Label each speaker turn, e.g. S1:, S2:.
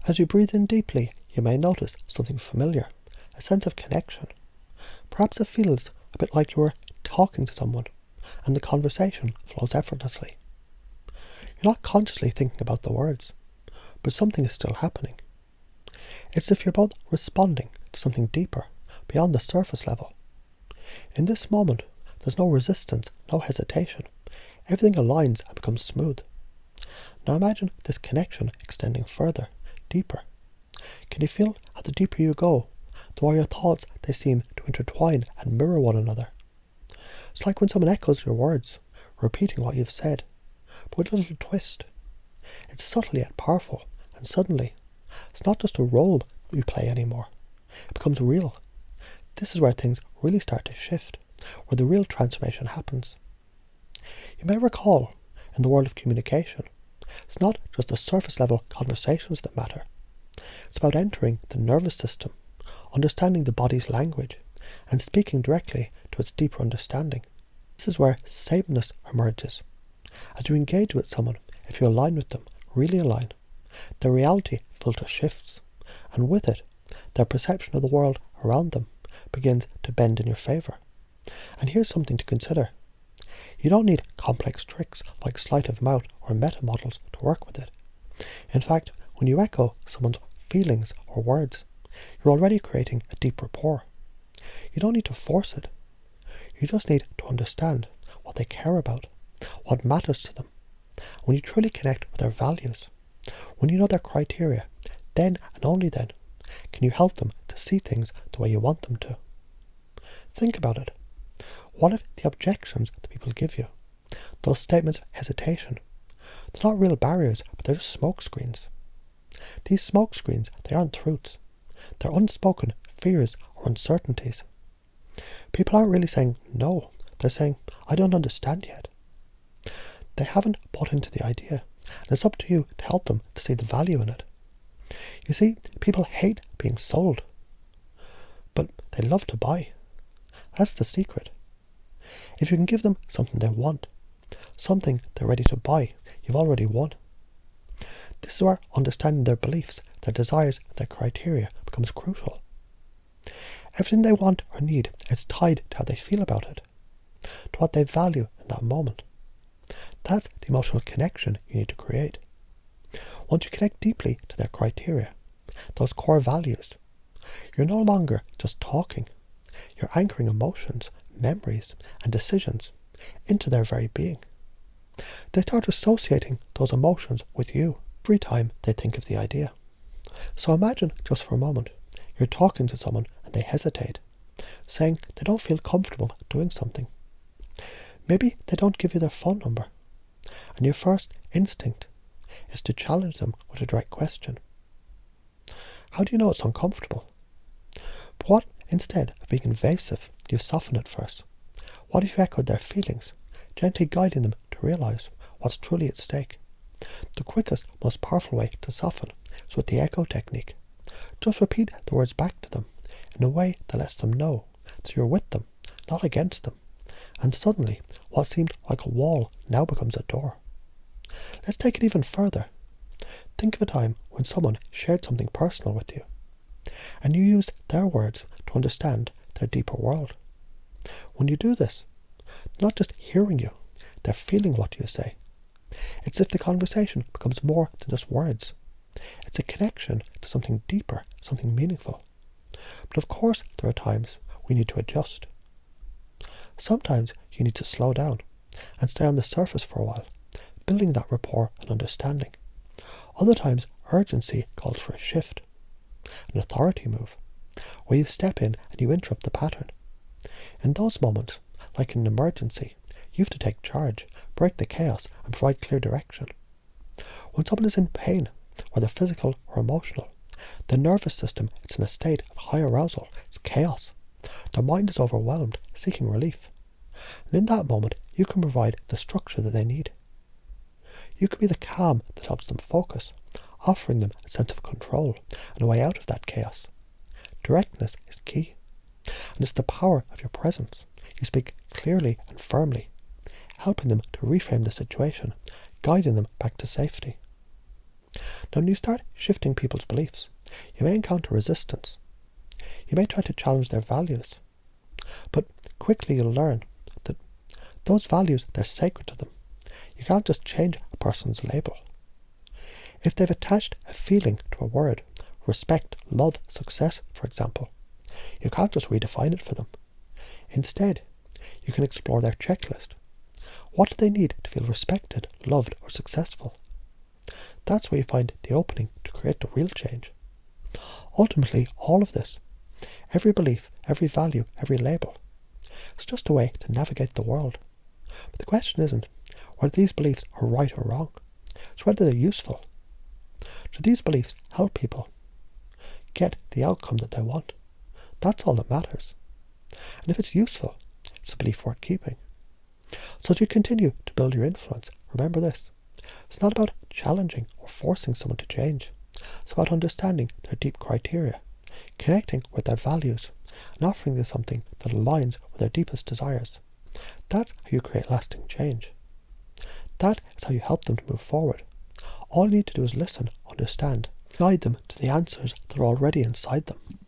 S1: As you breathe in deeply, you may notice something familiar, a sense of connection. Perhaps it feels a bit like you are talking to someone, and the conversation flows effortlessly. You're not consciously thinking about the words, but something is still happening. It's as if you're both responding to something deeper, beyond the surface level. In this moment, there's no resistance, no hesitation. Everything aligns and becomes smooth. Now imagine this connection extending further, deeper. Can you feel how the deeper you go, the more your thoughts they seem to intertwine and mirror one another? It's like when someone echoes your words, repeating what you've said, but with a little twist. It's subtle yet powerful, and suddenly, it's not just a role you play anymore. It becomes real. This is where things really start to shift, where the real transformation happens. You may recall, in the world of communication, it's not just the surface level conversations that matter. It's about entering the nervous system, understanding the body's language, and speaking directly to its deeper understanding. This is where sameness emerges. As you engage with someone, if you align with them, really align, their reality filter shifts, and with it, their perception of the world around them begins to bend in your favour. And here's something to consider. You don't need complex tricks like sleight of mouth or meta models to work with it. In fact, when you echo someone's feelings or words, you're already creating a deep rapport. You don't need to force it. You just need to understand what they care about, what matters to them. When you truly connect with their values, when you know their criteria, then and only then can you help them to see things the way you want them to. Think about it. What if the objections that people give you, those statements of hesitation, they're not real barriers, but they're just smoke screens? These smoke screens, they aren't truths. They're unspoken fears or uncertainties. People aren't really saying no. They're saying, I don't understand yet. They haven't bought into the idea, and it's up to you to help them to see the value in it. You see, people hate being sold, but they love to buy. That's the secret. If you can give them something they want, something they're ready to buy, you've already won. This is where understanding their beliefs, their desires, and their criteria becomes crucial. Everything they want or need is tied to how they feel about it, to what they value in that moment. That's the emotional connection you need to create. Once you connect deeply to their criteria, those core values, you're no longer just talking. You're anchoring emotions, memories, and decisions into their very being. They start associating those emotions with you every time they think of the idea. So imagine, just for a moment, you're talking to someone and they hesitate, saying they don't feel comfortable doing something. Maybe they don't give you their phone number, and your first instinct is to challenge them with a direct question. How do you know it's uncomfortable? But what, instead of being invasive, you soften it first? What if you echoed their feelings, gently guiding them to realise what's truly at stake? The quickest, most powerful way to soften is with the echo technique. Just repeat the words back to them in a way that lets them know that you're with them, not against them. And suddenly, what seemed like a wall now becomes a door. Let's take it even further. Think of a time when someone shared something personal with you, and you used their words to understand their deeper world. When you do this, they're not just hearing you, they're feeling what you say. It's as if the conversation becomes more than just words. It's a connection to something deeper, something meaningful. But of course, there are times we need to adjust. Sometimes you need to slow down and stay on the surface for a while, building that rapport and understanding. Other times, urgency calls for a shift, an authority move, where you step in and you interrupt the pattern. In those moments, like in an emergency, you have to take charge, break the chaos, and provide clear direction. When someone is in pain, whether physical or emotional, the nervous system is in a state of high arousal. It's chaos. Their mind is overwhelmed, seeking relief. And in that moment, you can provide the structure that they need. You can be the calm that helps them focus, offering them a sense of control and a way out of that chaos. Directness is key, and it's the power of your presence. You speak clearly and firmly, helping them to reframe the situation, guiding them back to safety. Now, when you start shifting people's beliefs, you may encounter resistance. You may try to challenge their values. But quickly you'll learn that those values, they're sacred to them. You can't just change a person's label. If they've attached a feeling to a word, respect, love, success, for example, you can't just redefine it for them. Instead, you can explore their checklist. What do they need to feel respected, loved, or successful? That's where you find the opening to create the real change. Ultimately, all of this, every belief, every value, every label, it's just a way to navigate the world. But the question isn't whether these beliefs are right or wrong. It's whether they're useful. Do these beliefs help people get the outcome that they want? That's all that matters. And if it's useful, it's a belief worth keeping. So as you continue to build your influence, remember this. It's not about challenging or forcing someone to change. It's about understanding their deep criteria, connecting with their values, and offering them something that aligns with their deepest desires. That's how you create lasting change. That is how you help them to move forward. All you need to do is listen, understand, guide them to the answers that are already inside them.